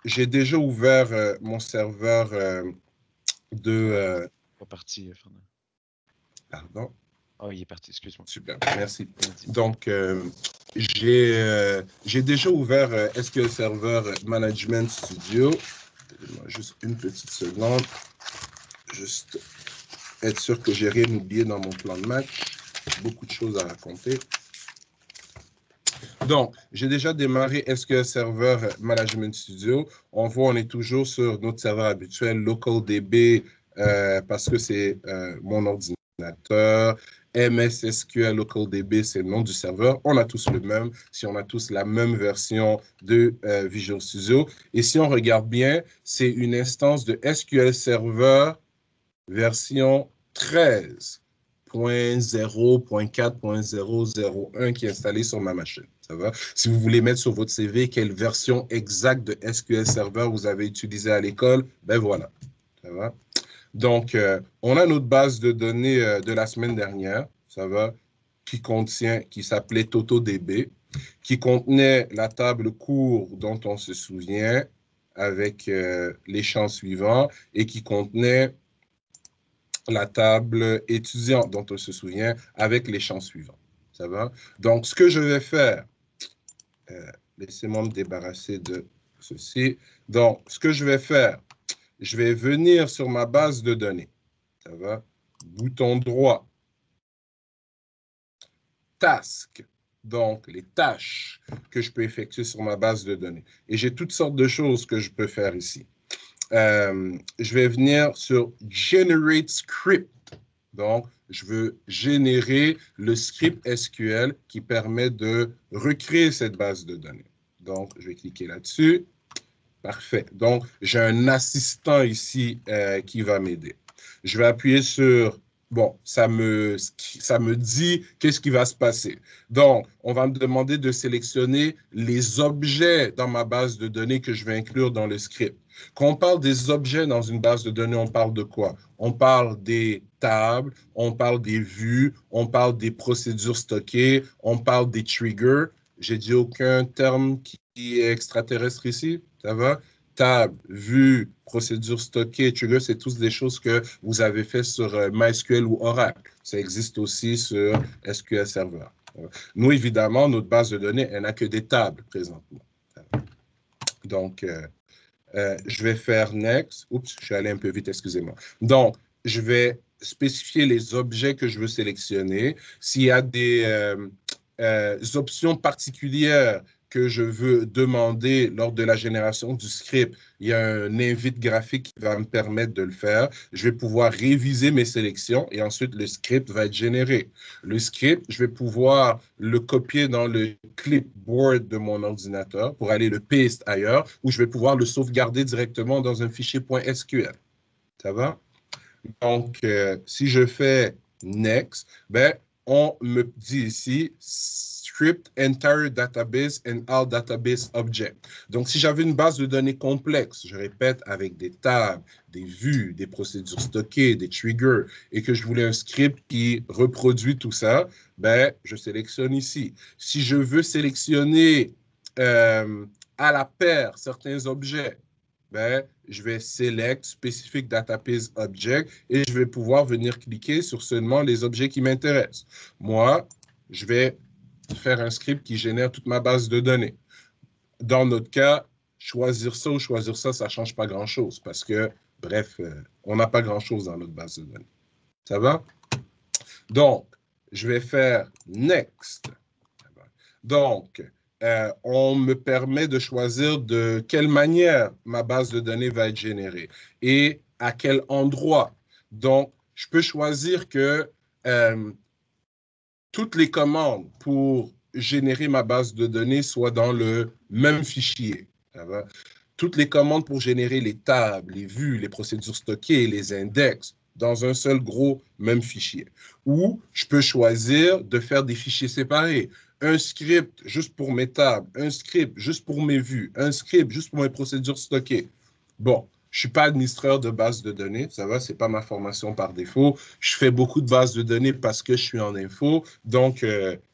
j'ai déjà ouvert mon serveur de... Pas parti, Fernand. Pardon. Oh, il est parti, excuse-moi. Super, merci. Donc, j'ai déjà ouvert SQL Server Management Studio. Juste une petite seconde. Juste être sûr que j'ai rien oublié dans mon plan de match. Beaucoup de choses à raconter. Donc, j'ai déjà démarré SQL Server Management Studio. On voit, on est toujours sur notre serveur habituel, LocalDB, parce que c'est mon ordinateur. MS SQL LocalDB, c'est le nom du serveur. On a tous le même, si on a tous la même version de Visual Studio. Et si on regarde bien, c'est une instance de SQL Server version 13.0.4.001 qui est installée sur ma machine. Ça va? Si vous voulez mettre sur votre CV quelle version exacte de SQL Server vous avez utilisé à l'école, ben voilà. Ça va? Donc, on a notre base de données de la semaine dernière, ça va, qui s'appelait TotoDB, qui contenait la table cours dont on se souvient avec les champs suivants et qui contenait la table étudiante dont on se souvient avec les champs suivants. Ça va? Donc, ce que je vais faire, laissez-moi me débarrasser de ceci. Donc, ce que je vais faire, je vais venir sur ma base de données. Ça va? Bouton droit. Task. Donc, les tâches que je peux effectuer sur ma base de données. Et j'ai toutes sortes de choses que je peux faire ici. Je vais venir sur Generate Script. Donc, je veux générer le script SQL qui permet de recréer cette base de données. Donc, je vais cliquer là-dessus. Parfait. Donc, j'ai un assistant ici qui va m'aider. Je vais appuyer sur... Bon, ça me dit qu'est-ce qui va se passer. Donc, on va me demander de sélectionner les objets dans ma base de données que je vais inclure dans le script. Quand on parle des objets dans une base de données, on parle de quoi? On parle des tables, on parle des vues, on parle des procédures stockées, on parle des triggers. J'ai dit aucun terme qui est extraterrestre ici, ça va? Table, vue, procédure stockée, trigger, c'est tous des choses que vous avez fait sur MySQL ou Oracle. Ça existe aussi sur SQL Server. Nous, évidemment, notre base de données, elle n'a que des tables présentement. Donc, je vais faire Next. Oups, je suis allé un peu vite, excusez-moi. Donc, je vais spécifier les objets que je veux sélectionner. S'il y a des options particulières que je veux demander lors de la génération du script, il y a un invite graphique qui va me permettre de le faire. Je vais pouvoir réviser mes sélections et ensuite le script va être généré. Le script, je vais pouvoir le copier dans le clipboard de mon ordinateur pour aller le paste ailleurs ou je vais pouvoir le sauvegarder directement dans un fichier .sql. Ça va? Donc, si je fais Next, ben, on me dit ici Script Entire Database and All Database Objects. Donc, si j'avais une base de données complexe, je répète, avec des tables, des vues, des procédures stockées, des triggers, et que je voulais un script qui reproduit tout ça, ben, je sélectionne ici. Si je veux sélectionner à la paire certains objets, ben, je vais Select Specific Database Object et je vais pouvoir venir cliquer sur seulement les objets qui m'intéressent. Moi, je vais faire un script qui génère toute ma base de données. Dans notre cas, choisir ça ou choisir ça, ça ne change pas grand-chose parce que, bref, on n'a pas grand-chose dans notre base de données. Ça va? Donc, je vais faire Next. Donc, on me permet de choisir de quelle manière ma base de données va être générée et à quel endroit. Donc, je peux choisir que toutes les commandes pour générer ma base de données soient dans le même fichier. Ça va? Toutes les commandes pour générer les tables, les vues, les procédures stockées, les index, dans un seul gros même fichier. Ou je peux choisir de faire des fichiers séparés. Un script juste pour mes tables, un script juste pour mes vues, un script juste pour mes procédures stockées. Bon, je ne suis pas administrateur de base de données, ça va, ce n'est pas ma formation par défaut. Je fais beaucoup de bases de données parce que je suis en info, donc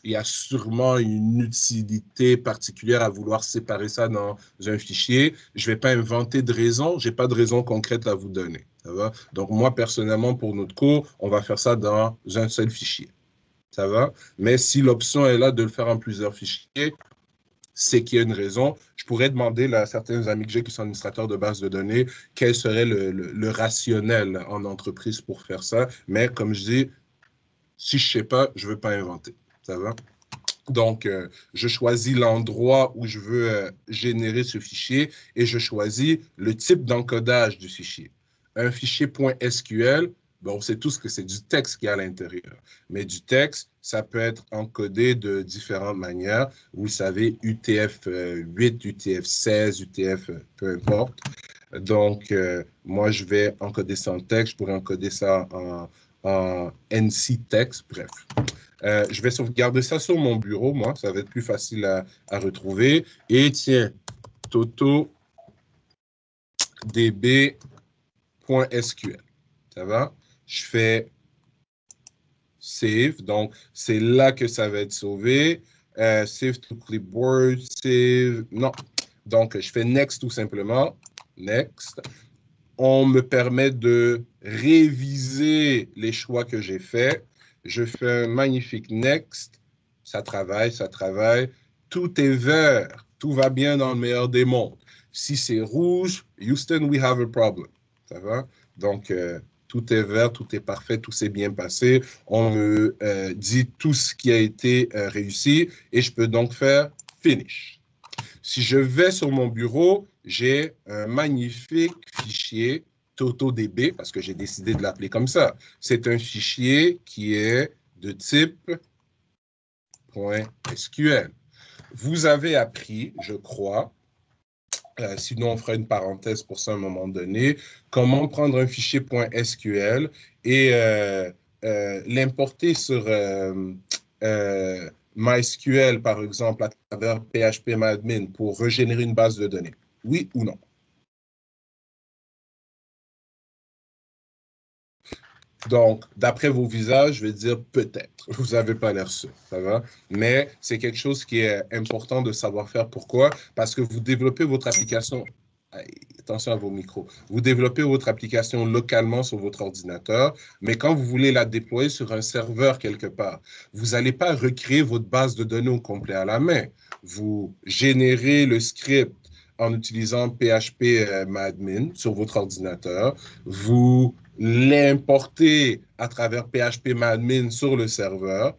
il y a sûrement une utilité particulière à vouloir séparer ça dans un fichier. Je ne vais pas inventer de raison, je n'ai pas de raison concrète à vous donner. Ça va? Donc, moi, personnellement, pour notre cours, on va faire ça dans un seul fichier. Ça va? Mais si l'option est là de le faire en plusieurs fichiers, c'est qu'il y a une raison. Je pourrais demander à certains amis que j'ai qui sont administrateurs de bases de données quel serait le rationnel en entreprise pour faire ça. Mais comme je dis, si je ne sais pas, je ne veux pas inventer. Ça va? Donc, je choisis l'endroit où je veux générer ce fichier et je choisis le type d'encodage du fichier. Un fichier .SQL, bon, on sait tous que c'est du texte qui est à l'intérieur. Mais du texte, ça peut être encodé de différentes manières. Vous savez, UTF-8, UTF-16, UTF, peu importe. Donc, moi, je vais encoder ça en texte. Je pourrais encoder ça en NC text, bref. Je vais sauvegarder ça sur mon bureau, moi. Ça va être plus facile à retrouver. Et tiens, totodb.sql. Ça va? Je fais save. Donc, c'est là que ça va être sauvé. Save to clipboard, save. Non. Donc, je fais next tout simplement. Next. On me permet de réviser les choix que j'ai faits. Je fais un magnifique next. Ça travaille, ça travaille. Tout est vert. Tout va bien dans le meilleur des mondes. Si c'est rouge, Houston, we have a problem. Ça va? Donc, tout est vert, tout est parfait, tout s'est bien passé. On me dit tout ce qui a été réussi et je peux donc faire finish. Si je vais sur mon bureau, j'ai un magnifique fichier TotoDB, parce que j'ai décidé de l'appeler comme ça. C'est un fichier qui est de type .SQL. Vous avez appris, je crois, sinon on fera une parenthèse pour ça à un moment donné, comment prendre un fichier .SQL et l'importer sur MySQL, par exemple, à travers PHPMadmin pour régénérer une base de données. Oui ou non? Donc, d'après vos visages, je vais dire peut-être. Vous n'avez pas l'air sûr, ça va? Mais c'est quelque chose qui est important de savoir faire. Pourquoi? Parce que vous développez votre application. Attention à vos micros. Vous développez votre application localement sur votre ordinateur, mais quand vous voulez la déployer sur un serveur quelque part, vous n'allez pas recréer votre base de données au complet à la main. Vous générez le script en utilisant PHPMadmin sur votre ordinateur. Vous l'importer à travers PHPMadmin sur le serveur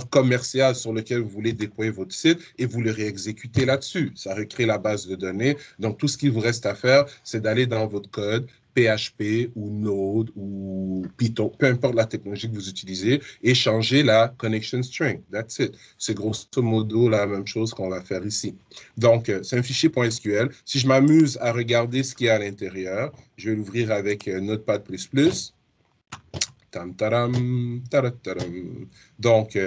commercial sur lequel vous voulez déployer votre site et vous le réexécutez là-dessus. Ça recrée la base de données. Donc, tout ce qu'il vous reste à faire, c'est d'aller dans votre code, PHP ou Node ou Python, peu importe la technologie que vous utilisez, et changer la connection string. That's it. C'est grosso modo la même chose qu'on va faire ici. Donc, c'est un fichier .SQL. Si je m'amuse à regarder ce qu'il y a à l'intérieur, je vais l'ouvrir avec Notepad++. Tam, taram, taram. Donc,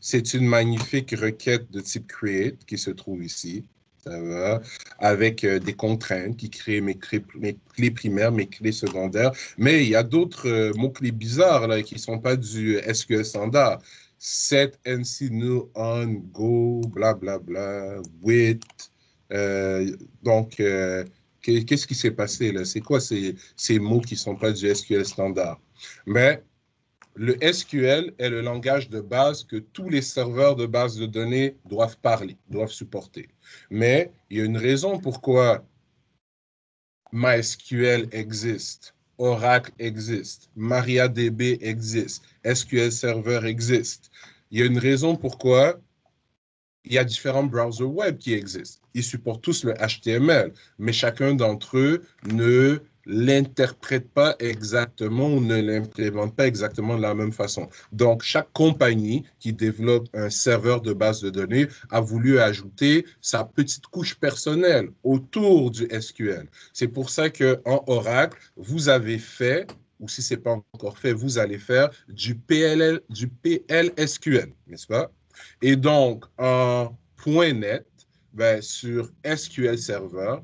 c'est une magnifique requête de type create qui se trouve ici. Ça va, avec des contraintes qui créent mes clés primaires, mes clés secondaires. Mais il y a d'autres mots-clés bizarres là, qui ne sont pas du SQL standard. Set, NC, new, on, go, blablabla, with. Donc, qu'est-ce qui s'est passé là? C'est quoi ces mots qui ne sont pas du SQL standard? Mais le SQL est le langage de base que tous les serveurs de base de données doivent parler, doivent supporter. Mais il y a une raison pourquoi MySQL existe, Oracle existe, MariaDB existe, SQL Server existe. Il y a une raison pourquoi il y a différents browsers web qui existent. Ils supportent tous le HTML, mais chacun d'entre eux ne l'interprète pas exactement ou ne l'implémente pas exactement de la même façon. Donc, chaque compagnie qui développe un serveur de base de données a voulu ajouter sa petite couche personnelle autour du SQL. C'est pour ça qu'en Oracle, vous avez fait, ou si ce n'est pas encore fait, vous allez faire du PLSQL, n'est-ce pas? Et donc, en .NET, ben, sur SQL Server,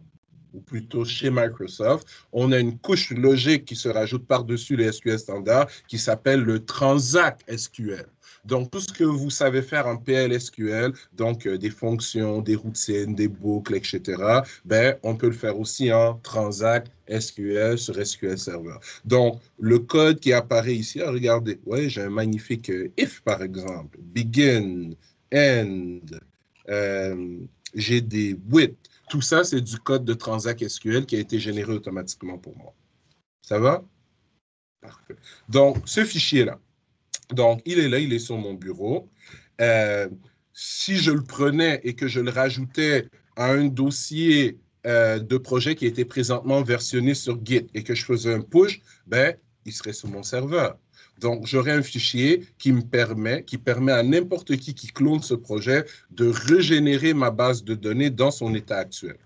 ou plutôt chez Microsoft, on a une couche logique qui se rajoute par-dessus le SQL standard qui s'appelle le Transact SQL. Donc, tout ce que vous savez faire en PLSQL, donc des fonctions, des routines, des boucles, etc., ben, on peut le faire aussi en Transact SQL sur SQL Server. Donc, le code qui apparaît ici, regardez, ouais, j'ai un magnifique if, par exemple, begin, end, j'ai des with. Tout ça, c'est du code de Transact SQL qui a été généré automatiquement pour moi. Ça va? Parfait. Donc, ce fichier-là, donc, il est là, il est sur mon bureau. Si je le prenais et que je le rajoutais à un dossier de projet qui était présentement versionné sur Git et que je faisais un push, ben, il serait sur mon serveur. Donc, j'aurais un fichier qui permet à n'importe qui clone ce projet de régénérer ma base de données dans son état actuel.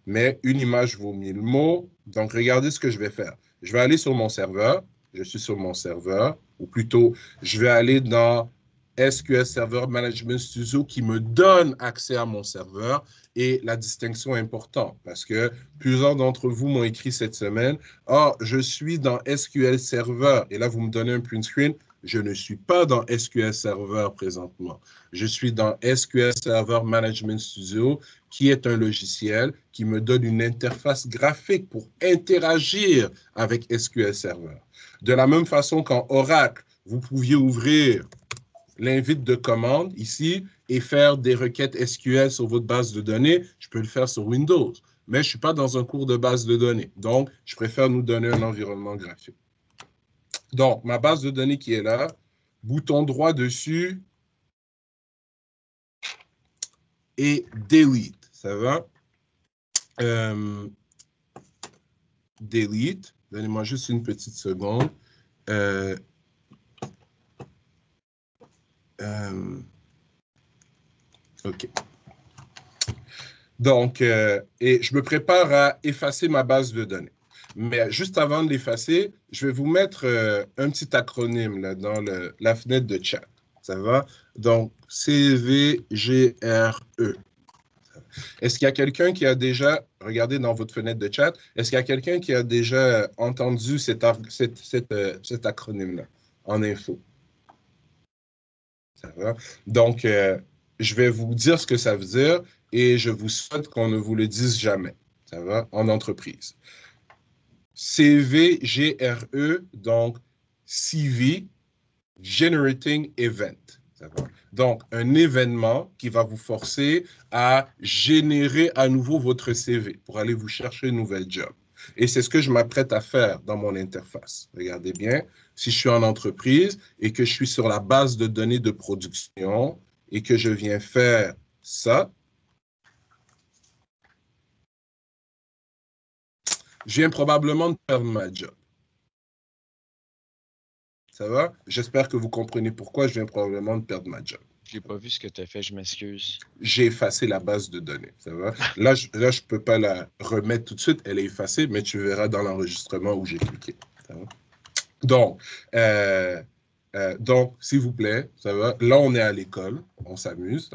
Mais une image vaut 1000 mots. Donc, regardez ce que je vais faire. Je vais aller sur mon serveur. Je suis sur mon serveur, ou plutôt, je vais aller dans SQL Server Management Studio qui me donne accès à mon serveur. Et la distinction est importante parce que plusieurs d'entre vous m'ont écrit cette semaine, « Ah, je suis dans SQL Server. » Et là, vous me donnez un print screen. Je ne suis pas dans SQL Server présentement. Je suis dans SQL Server Management Studio, qui est un logiciel qui me donne une interface graphique pour interagir avec SQL Server. De la même façon qu'en Oracle, vous pouviez ouvrir l'invite de commande ici et faire des requêtes SQL sur votre base de données, je peux le faire sur Windows. Mais je ne suis pas dans un cours de base de données. Donc, je préfère nous donner un environnement graphique. Donc, ma base de données qui est là, bouton droit dessus et delete. Ça va? Delete. Donnez-moi juste une petite seconde. OK. Donc, et je me prépare à effacer ma base de données. Mais juste avant de l'effacer, je vais vous mettre un petit acronyme là, dans la fenêtre de chat. Ça va? Donc, CVGRE. Est-ce qu'il y a quelqu'un qui a déjà, regardez dans votre fenêtre de chat, est-ce qu'il y a quelqu'un qui a déjà entendu cet acronyme-là en info? Ça va? Donc, je vais vous dire ce que ça veut dire et je vous souhaite qu'on ne vous le dise jamais. Ça va? En entreprise. CVGRE, donc CV Generating Event. Ça va? Donc, un événement qui va vous forcer à générer à nouveau votre CV pour aller vous chercher un nouvel job. Et c'est ce que je m'apprête à faire dans mon interface. Regardez bien, si je suis en entreprise et que je suis sur la base de données de production et que je viens faire ça, je viens probablement de perdre ma job. Ça va? J'espère que vous comprenez pourquoi je viens probablement de perdre ma job. Je n'ai pas vu ce que tu as fait, je m'excuse. J'ai effacé la base de données, ça va? Là, je ne peux pas la remettre tout de suite, elle est effacée, mais tu verras dans l'enregistrement où j'ai cliqué. Ça va? Donc, s'il vous plaît, ça va? Là, on est à l'école, on s'amuse.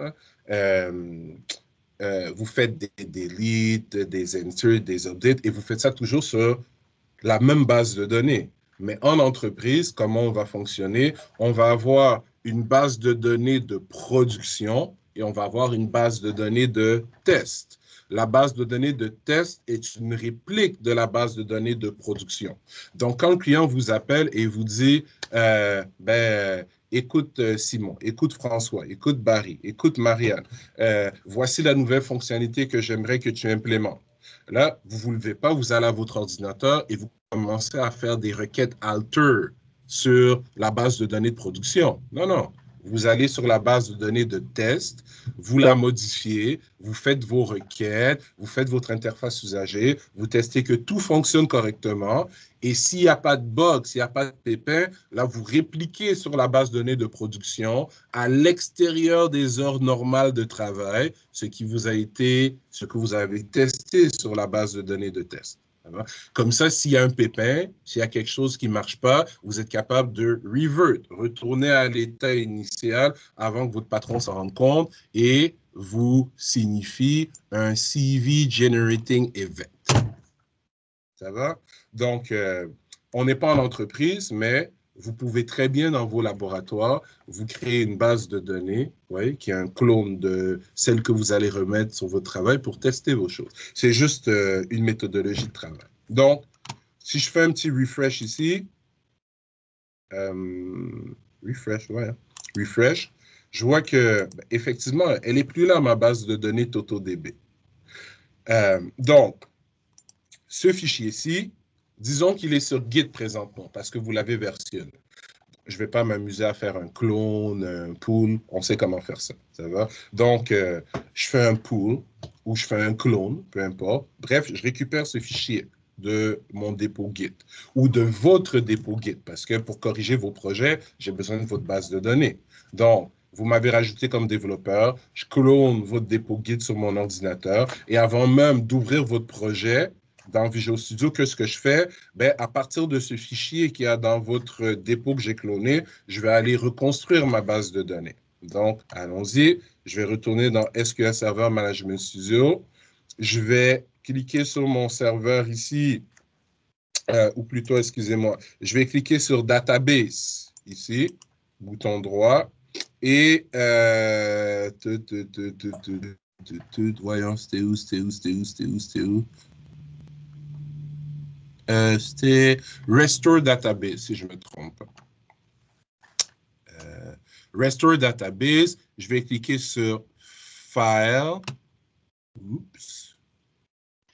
Vous faites des deletes, des inserts, des updates, et vous faites ça toujours sur la même base de données. Mais en entreprise, comment on va fonctionner? On va avoir une base de données de production et on va avoir une base de données de test. La base de données de test est une réplique de la base de données de production. Donc, quand le client vous appelle et vous dit, écoute Simon, écoute François, écoute Barry, écoute Marianne, voici la nouvelle fonctionnalité que j'aimerais que tu implémentes. Là, vous ne vous levez pas, vous allez à votre ordinateur et vous commencez à faire des requêtes alter sur la base de données de production. Non, non. Vous allez sur la base de données de test, vous la modifiez, vous faites vos requêtes, vous faites votre interface usager, vous testez que tout fonctionne correctement. Et s'il n'y a pas de bug, s'il n'y a pas de pépin, là, vous répliquez sur la base de données de production à l'extérieur des heures normales de travail, ce que vous avez testé sur la base de données de test. Comme ça, s'il y a un pépin, s'il y a quelque chose qui ne marche pas, vous êtes capable de retourner à l'état initial avant que votre patron s'en rende compte et vous signifie un CV Generating Event. Ça va? Donc, on n'est pas en entreprise, mais vous pouvez très bien dans vos laboratoires, vous créer une base de données, ouais, qui est un clone de celle que vous allez remettre sur votre travail pour tester vos choses. C'est juste une méthodologie de travail. Donc, si je fais un petit refresh ici, refresh, ouais, refresh, je vois que, effectivement, elle n'est plus là, ma base de données TotoDB. Donc, ce fichier-ci, disons qu'il est sur Git présentement parce que vous l'avez versionné. Je ne vais pas m'amuser à faire un clone, un pool. On sait comment faire ça. Ça va? Donc, je fais un pool ou je fais un clone, peu importe. Bref, je récupère ce fichier de mon dépôt Git ou de votre dépôt Git parce que pour corriger vos projets, j'ai besoin de votre base de données. Donc, vous m'avez rajouté comme développeur, je clone votre dépôt Git sur mon ordinateur et avant même d'ouvrir votre projet dans Visual Studio, qu'est-ce que je fais? Ben, à partir de ce fichier qu'il y a dans votre dépôt que j'ai cloné, je vais aller reconstruire ma base de données. Donc, allons-y. Je vais retourner dans SQL Server Management Studio. Je vais cliquer sur mon serveur ici, ou plutôt, excusez-moi, je vais cliquer sur Database, ici, bouton droit, et voyons, c'était où? C'était Restore Database, si je ne me trompe pas. Restore Database, je vais cliquer sur File. Oups.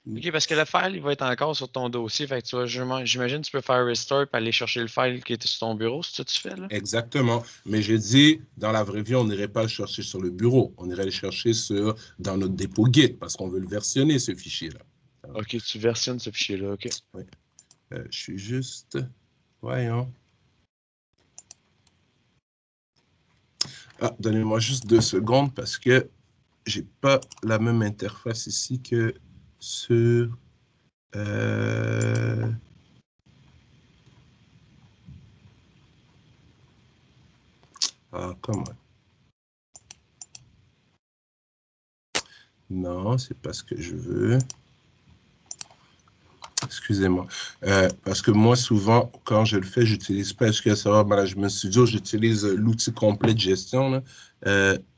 OK, parce que le file, il va être encore sur ton dossier. Fait que tu vois, j'imagine que tu peux faire restore et aller chercher le file qui était sur ton bureau, c'est ça que tu fais là? Exactement. Mais j'ai dit, dans la vraie vie, on n'irait pas le chercher sur le bureau. On irait le chercher dans notre dépôt Git parce qu'on veut le versionner, ce fichier-là. OK, tu versionnes ce fichier-là, OK. Oui. Je suis juste... Voyons. Ah, donnez-moi juste 2 secondes parce que j'ai pas la même interface ici que sur... Ah, comment? Non, c'est pas ce que je veux. Excusez-moi. Parce que moi, souvent, quand je le fais, j'utilise pas SQL Server Management Studio, j'utilise l'outil complet de gestion.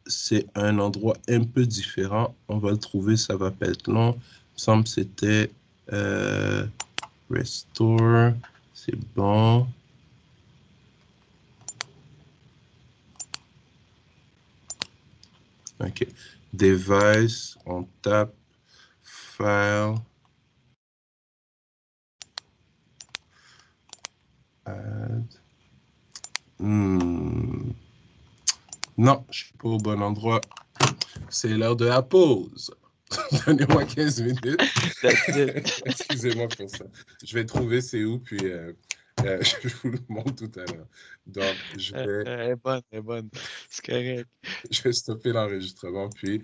C'est un endroit un peu différent. On va le trouver, ça va pas être long. Il me semble que c'était Restore. C'est bon. OK. Device, on tape File. Add. Non, je suis pas au bon endroit. C'est l'heure de la pause. Donnez-moi 15 minutes. Excusez-moi pour ça. Je vais trouver c'est où, puis je vous le montre tout à l'heure. Donc, Elle est bonne, elle est bonne. C'est correct. je vais stopper l'enregistrement, puis